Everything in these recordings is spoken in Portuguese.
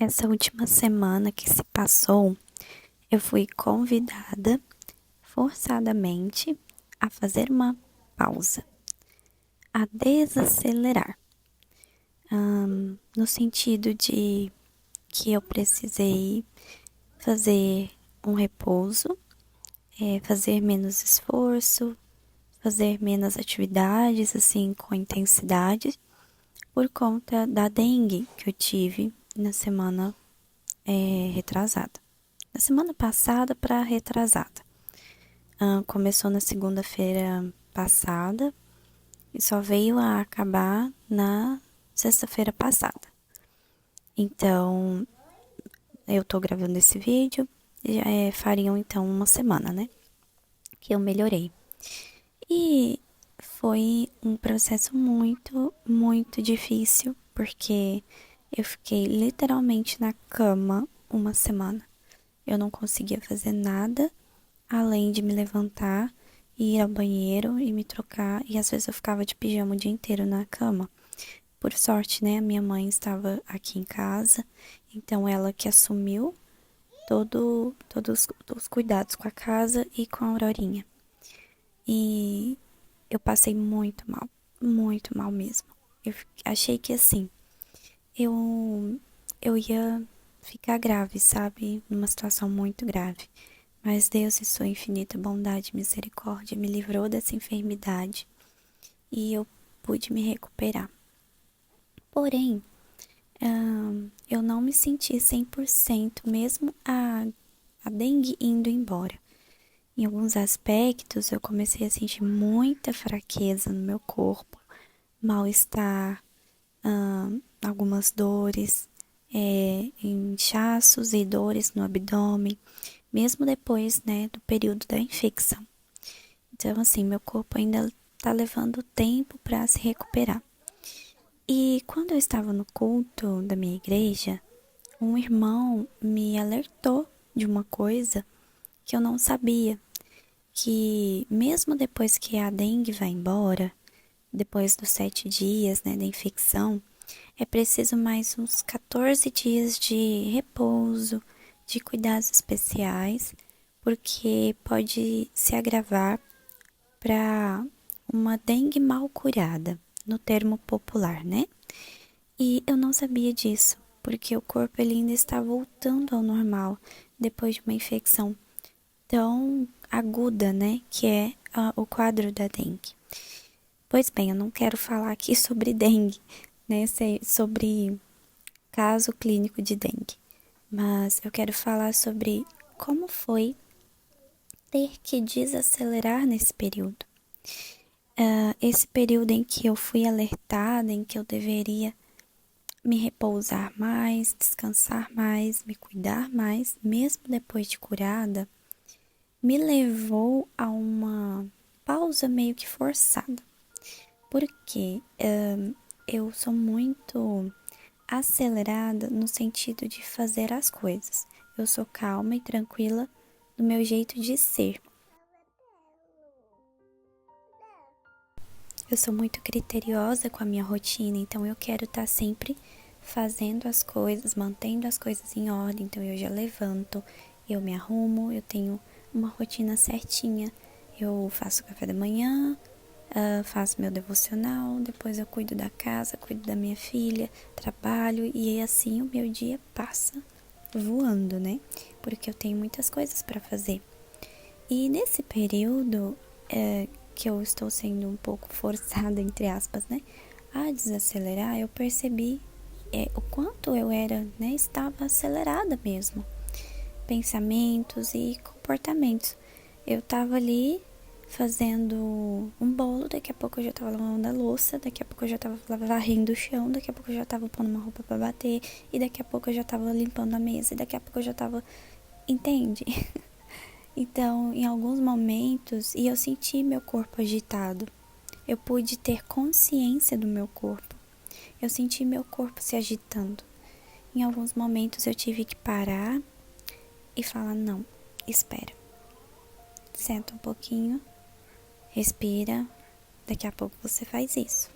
Essa última semana que se passou, eu fui convidada forçadamente a fazer uma pausa, a desacelerar, no sentido de que eu precisei fazer um repouso, fazer menos esforço, fazer menos atividades assim com intensidade, por conta da dengue que eu tive na semana retrasada. Na semana passada para retrasada. Começou na segunda-feira passada e só veio a acabar na sexta-feira passada. Então, eu tô gravando esse vídeo, já fariam então uma semana, né? Que eu melhorei. E foi um processo muito, muito difícil, porque eu fiquei literalmente na cama uma semana. Eu não conseguia fazer nada além de me levantar e ir ao banheiro e me trocar. E às vezes eu ficava de pijama o dia inteiro na cama. Por sorte, né? A minha mãe estava aqui em casa, então ela que assumiu todos os cuidados com a casa e com a Aurorinha. E eu passei muito mal mesmo. Eu achei que assim, eu, eu ia ficar grave, sabe? Numa situação muito grave. Mas Deus, em sua infinita bondade e misericórdia, me livrou dessa enfermidade e eu pude me recuperar. Porém, eu não me senti 100%, mesmo a dengue indo embora. Em alguns aspectos, eu comecei a sentir muita fraqueza no meu corpo, mal-estar, algumas dores, inchaços e dores no abdômen, mesmo depois, né, do período da infecção. Então, assim, meu corpo ainda tá levando tempo para se recuperar. E quando eu estava no culto da minha igreja, um irmão me alertou de uma coisa que eu não sabia, que mesmo depois que a dengue vai embora, depois dos 7 dias, né, da infecção, é preciso mais uns 14 dias de repouso, de cuidados especiais, porque pode se agravar para uma dengue mal curada, no termo popular, né? E eu não sabia disso, porque o corpo ele ainda está voltando ao normal depois de uma infecção tão aguda, né? Que é o quadro da dengue. Pois bem, eu não quero falar aqui sobre dengue, né? Sobre caso clínico de dengue, mas eu quero falar sobre como foi ter que desacelerar nesse período. Esse período em que eu fui alertada, em que eu deveria me repousar mais, descansar mais, me cuidar mais, mesmo depois de curada, me levou a uma pausa meio que forçada. Porque eu sou muito acelerada no sentido de fazer as coisas. Eu sou calma e tranquila no meu jeito de ser. Eu sou muito criteriosa com a minha rotina, então eu quero estar sempre fazendo as coisas, mantendo as coisas em ordem. Então eu já levanto, eu me arrumo, eu tenho uma rotina certinha. Eu faço café da manhã, faço meu devocional, depois eu cuido da casa, cuido da minha filha, trabalho e assim o meu dia passa voando, né? Porque eu tenho muitas coisas para fazer. E nesse período que eu estou sendo um pouco forçada, entre aspas, né, a desacelerar, eu percebi o quanto eu era, né, estava acelerada mesmo. Pensamentos e comportamentos. Eu estava ali fazendo um bolo, daqui a pouco eu já estava lavando a louça, daqui a pouco eu já estava varrendo o chão, daqui a pouco eu já estava pondo uma roupa para bater, e daqui a pouco eu já estava limpando a mesa, e daqui a pouco eu já estava, entende? Então, em alguns momentos, e eu senti meu corpo agitado. Eu pude ter consciência do meu corpo. Eu senti meu corpo se agitando. Em alguns momentos eu tive que parar e falar: não, espera. Senta um pouquinho, respira, daqui a pouco você faz isso.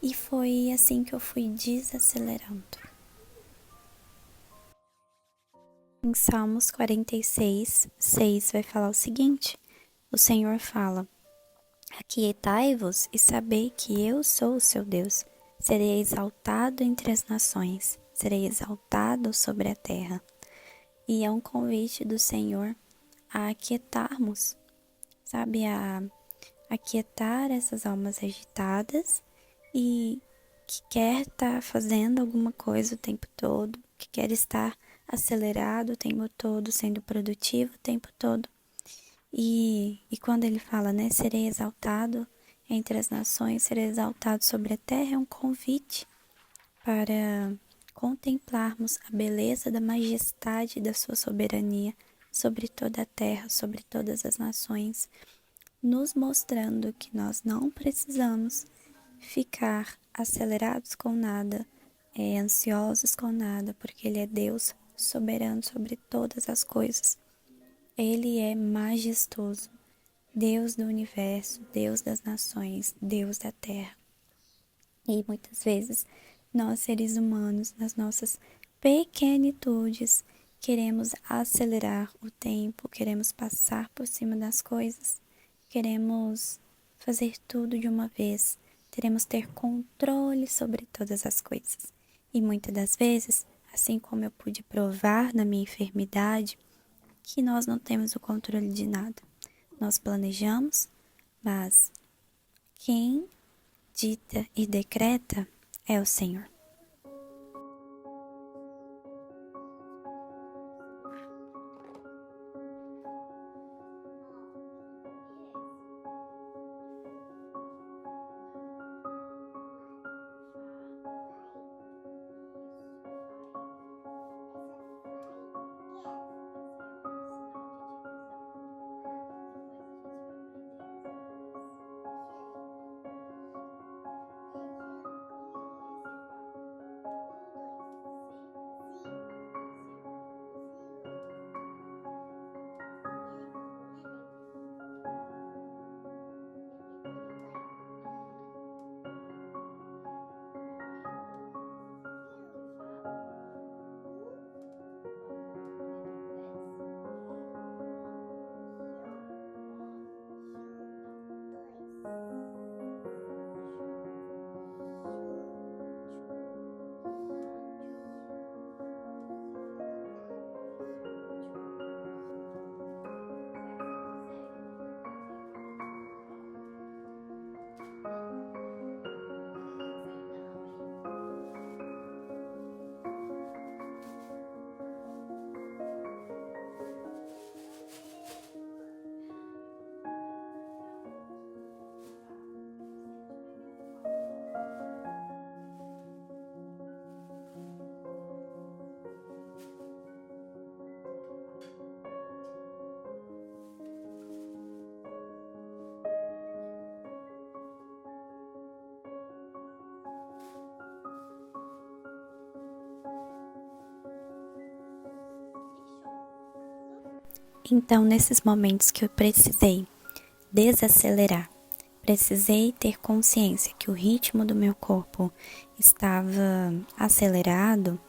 E foi assim que eu fui desacelerando. Em Salmos 46, 6 vai falar o seguinte: o Senhor fala: aquietai-vos e sabei que eu sou o seu Deus. Serei exaltado entre as nações, serei exaltado sobre a terra. E é um convite do Senhor a aquietarmos, sabe? A aquietar essas almas agitadas e que quer estar fazendo alguma coisa o tempo todo, que quer estar acelerado o tempo todo, sendo produtivo o tempo todo. E quando ele fala, né, serei exaltado entre as nações, serei exaltado sobre a terra, é um convite para contemplarmos a beleza da majestade da sua soberania sobre toda a terra, sobre todas as nações, nos mostrando que nós não precisamos ficar acelerados com nada, ansiosos com nada, porque Ele é Deus soberano sobre todas as coisas. Ele é majestoso, Deus do universo, Deus das nações, Deus da terra. E muitas vezes nós, seres humanos, nas nossas pequenitudes, queremos acelerar o tempo, queremos passar por cima das coisas, queremos fazer tudo de uma vez, queremos ter controle sobre todas as coisas. E muitas das vezes, assim como eu pude provar na minha enfermidade, que nós não temos o controle de nada. Nós planejamos, mas quem dita e decreta é o Senhor. Então, nesses momentos que eu precisei desacelerar, precisei ter consciência que o ritmo do meu corpo estava acelerado,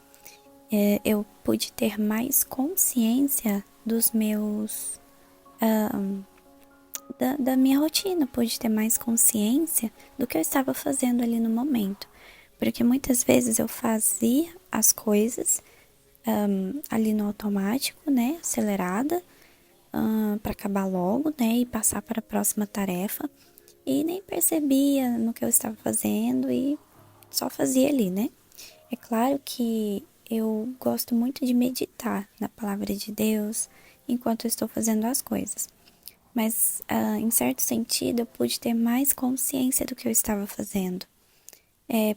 eu pude ter mais consciência dos meus. Da minha rotina, pude ter mais consciência do que eu estava fazendo ali no momento. Porque muitas vezes eu fazia as coisas ali no automático, né? Acelerada, para acabar logo, né? E passar para a próxima tarefa. E nem percebia no que eu estava fazendo e só fazia ali, né? É claro que eu gosto muito de meditar na palavra de Deus enquanto eu estou fazendo as coisas. Mas, em certo sentido, eu pude ter mais consciência do que eu estava fazendo.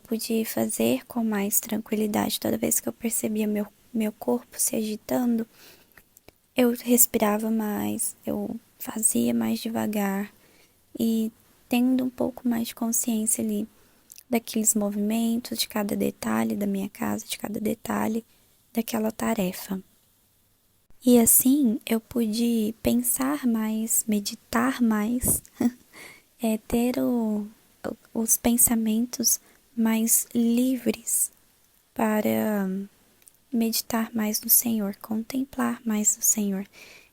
Pude fazer com mais tranquilidade. Toda vez que eu percebia meu corpo se agitando, eu respirava mais, eu fazia mais devagar e tendo um pouco mais de consciência ali daqueles movimentos, de cada detalhe da minha casa, de cada detalhe daquela tarefa. E assim eu pude pensar mais, meditar mais, ter os pensamentos mais livres para meditar mais no Senhor, contemplar mais no Senhor.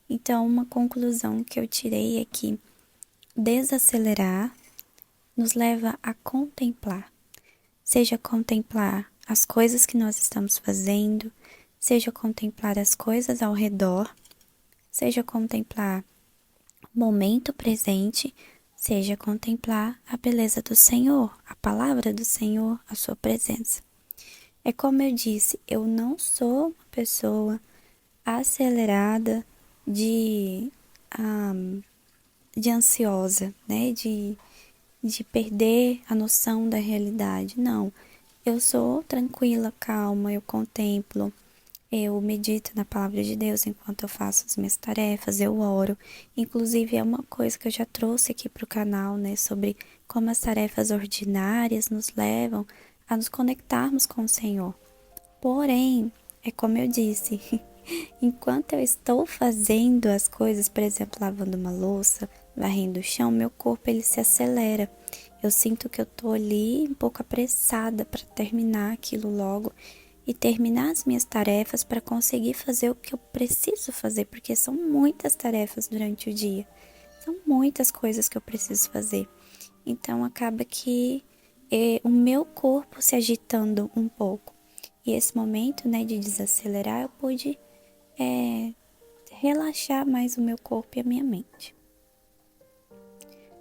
Então, uma conclusão que eu tirei é que desacelerar nos leva a contemplar. Seja contemplar as coisas que nós estamos fazendo, seja contemplar as coisas ao redor, seja contemplar o momento presente, seja contemplar a beleza do Senhor, a palavra do Senhor, a sua presença. É como eu disse, eu não sou uma pessoa acelerada de, de ansiosa, né? De perder a noção da realidade. Não, eu sou tranquila, calma, eu contemplo, eu medito na palavra de Deus enquanto eu faço as minhas tarefas, eu oro. Inclusive, é uma coisa que eu já trouxe aqui para o canal, né? Sobre como as tarefas ordinárias nos levam a nos conectarmos com o Senhor. Porém, é como eu disse, enquanto eu estou fazendo as coisas, por exemplo, lavando uma louça, varrendo o chão, meu corpo ele se acelera. Eu sinto que eu tô ali um pouco apressada para terminar aquilo logo e terminar as minhas tarefas para conseguir fazer o que eu preciso fazer, porque são muitas tarefas durante o dia. São muitas coisas que eu preciso fazer. Então acaba que o meu corpo se agitando um pouco. E esse momento, né, de desacelerar, eu pude relaxar mais o meu corpo e a minha mente.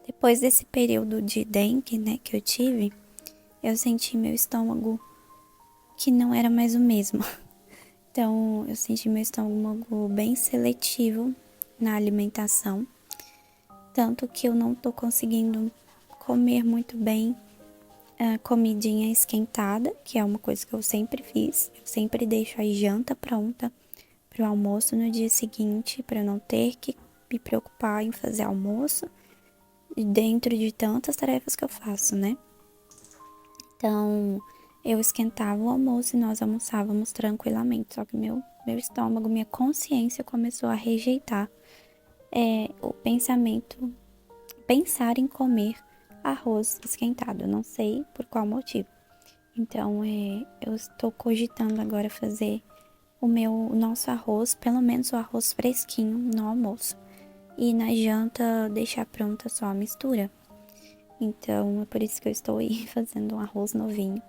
Depois desse período de dengue, né, que eu tive, eu senti meu estômago que não era mais o mesmo. Então, eu senti meu estômago bem seletivo na alimentação, tanto que eu não tô conseguindo comer muito bem a comidinha esquentada, que é uma coisa que eu sempre fiz. Eu sempre deixo a janta pronta para o almoço no dia seguinte, para não ter que me preocupar em fazer almoço dentro de tantas tarefas que eu faço, né? Então, eu esquentava o almoço e nós almoçávamos tranquilamente. Só que meu estômago, minha consciência começou a rejeitar o pensamento, pensar em comer arroz esquentado. Eu não sei por qual motivo. Então, eu estou cogitando agora fazer o nosso arroz, pelo menos o arroz fresquinho no almoço. E na janta deixar pronta só a mistura. Então, é por isso que eu estou aí fazendo um arroz novinho.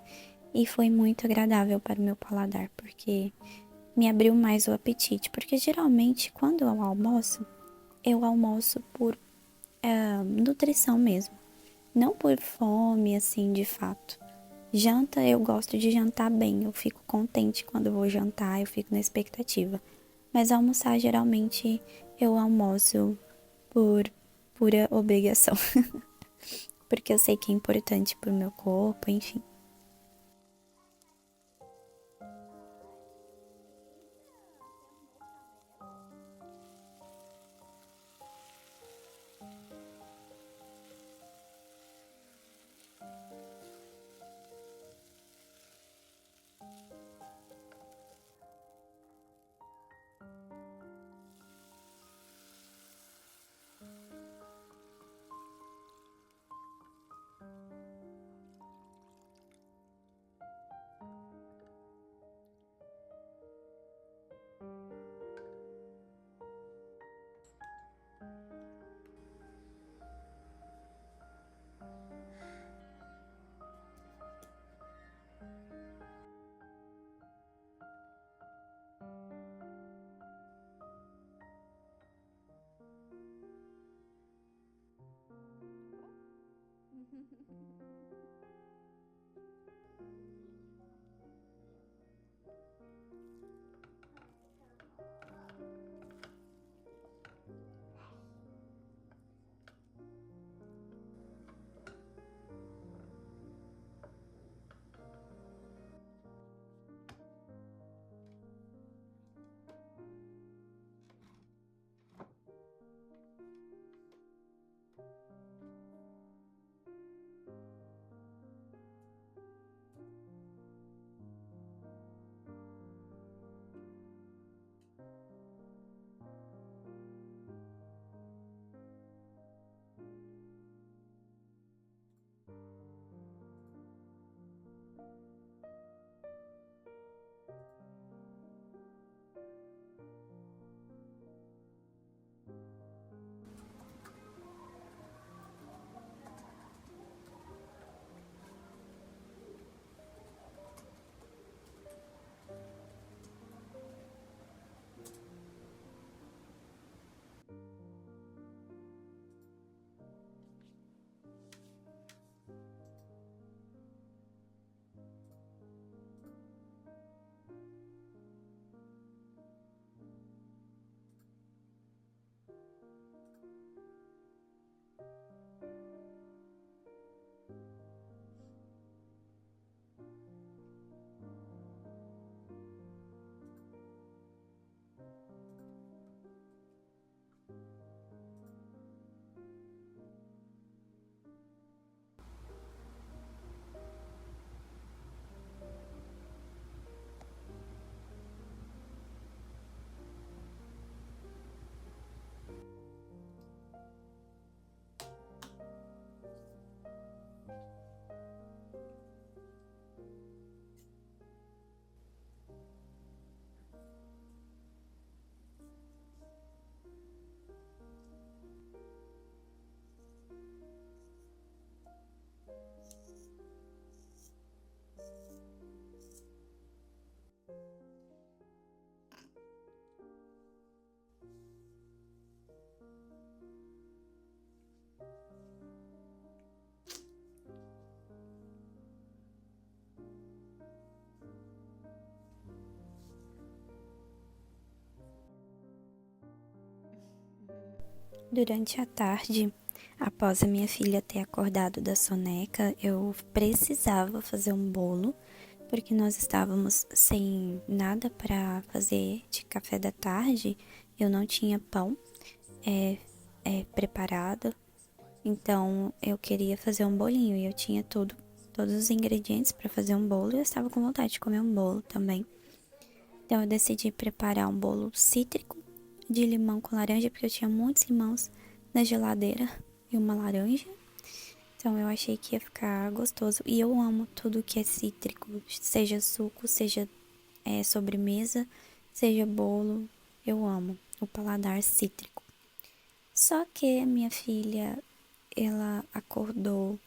E foi muito agradável para o meu paladar, porque me abriu mais o apetite. Porque geralmente, quando eu almoço por nutrição mesmo. Não por fome, assim, de fato. Janta, eu gosto de jantar bem. Eu fico contente quando eu vou jantar, eu fico na expectativa. Mas almoçar, geralmente, eu almoço por pura obrigação. Porque eu sei que é importante pro meu corpo, enfim. Durante a tarde, após a minha filha ter acordado da soneca, eu precisava fazer um bolo, porque nós estávamos sem nada para fazer de café da tarde. Eu não tinha pão preparado, então eu queria fazer um bolinho e eu tinha todos os ingredientes para fazer um bolo e eu estava com vontade de comer um bolo também. Então eu decidi preparar um bolo cítrico de limão com laranja, porque eu tinha muitos limões na geladeira e uma laranja. Então eu achei que ia ficar gostoso. E eu amo tudo que é cítrico, seja suco, seja sobremesa, seja bolo. Eu amo o paladar cítrico. Só que a minha filha, ela acordou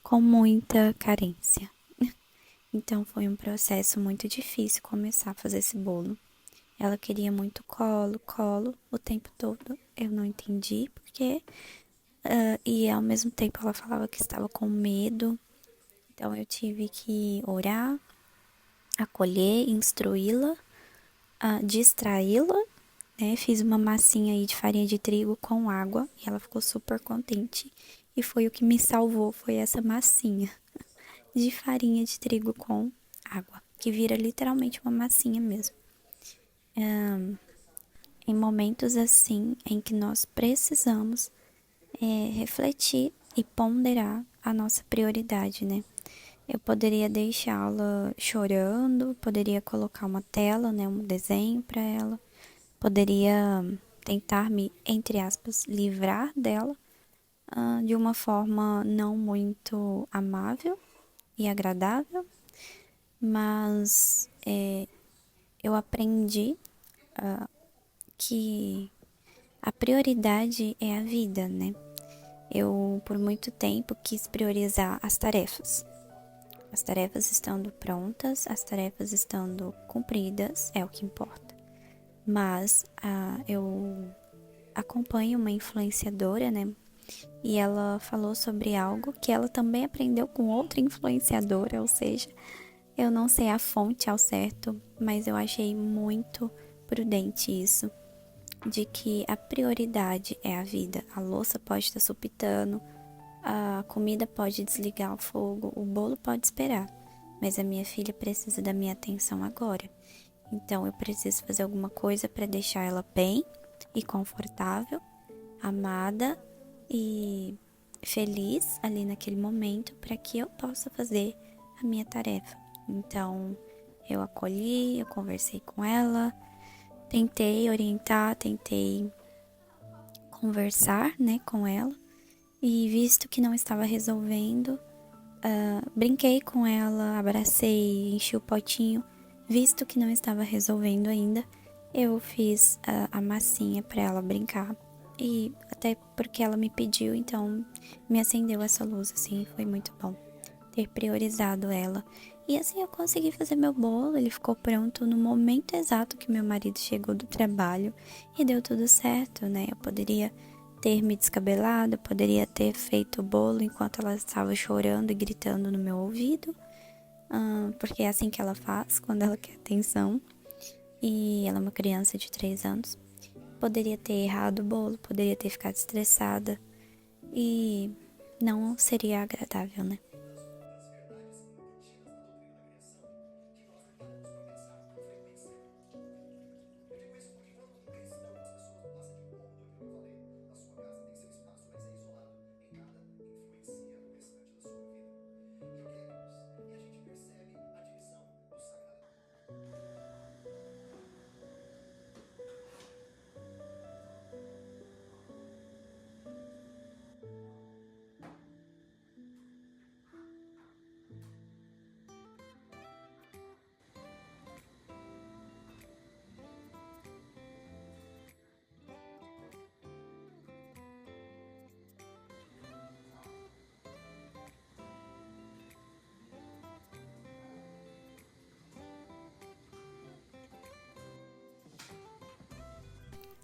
com muita carência. Então foi um processo muito difícil começar a fazer esse bolo. Ela queria muito colo, colo o tempo todo. Eu não entendi porque. E ao mesmo tempo ela falava que estava com medo. Então eu tive que orar, acolher, instruí-la, distraí-la, né? Fiz uma massinha aí de farinha de trigo com água e ela ficou super contente. E foi o que me salvou, foi essa massinha de farinha de trigo com água, que vira literalmente uma massinha mesmo. Em momentos assim em que nós precisamos refletir e ponderar a nossa prioridade, né? Eu poderia deixá-la chorando, poderia colocar uma tela, né, um desenho para ela, poderia tentar me, entre aspas, livrar dela de uma forma não muito amável e agradável, mas eu aprendi que a prioridade é a vida, né? Eu, por muito tempo, quis priorizar as tarefas. As tarefas estando prontas, as tarefas estando cumpridas, é o que importa. Mas eu acompanho uma influenciadora, né? E ela falou sobre algo que ela também aprendeu com outra influenciadora, ou seja, eu não sei a fonte ao certo, mas eu achei muito prudente isso, de que a prioridade é a vida. A louça pode estar supitando, a comida pode desligar o fogo, o bolo pode esperar, mas a minha filha precisa da minha atenção agora. Então eu preciso fazer alguma coisa para deixar ela bem e confortável, amada e feliz ali naquele momento para que eu possa fazer a minha tarefa. Então eu acolhi, eu conversei com ela, tentei orientar, tentei conversar, né, com ela. E visto que não estava resolvendo, brinquei com ela, abracei, enchi o potinho. Visto que não estava resolvendo ainda, eu fiz a massinha para ela brincar. E até porque ela me pediu, então me acendeu essa luz, assim, foi muito bom ter priorizado ela. E assim eu consegui fazer meu bolo, ele ficou pronto no momento exato que meu marido chegou do trabalho e deu tudo certo, né? Eu poderia ter me descabelado, eu poderia ter feito o bolo enquanto ela estava chorando e gritando no meu ouvido, porque é assim que ela faz quando ela quer atenção. E ela é uma criança de 3 anos. Poderia ter errado o bolo, poderia ter ficado estressada e não seria agradável, né?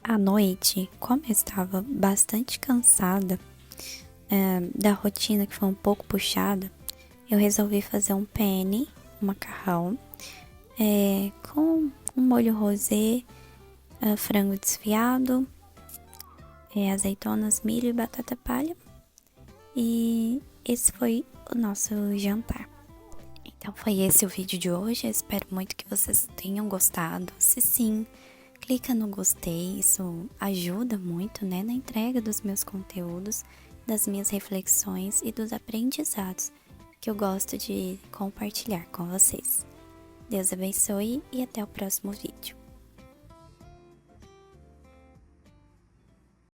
À noite, como eu estava bastante cansada da rotina que foi um pouco puxada, eu resolvi fazer um penne, um macarrão, com um molho rosé, frango desfiado, azeitonas, milho e batata palha. E esse foi o nosso jantar. Então foi esse o vídeo de hoje. Eu espero muito que vocês tenham gostado. Se sim, clica no gostei, isso ajuda muito, né, na entrega dos meus conteúdos, das minhas reflexões e dos aprendizados que eu gosto de compartilhar com vocês. Deus abençoe e até o próximo vídeo.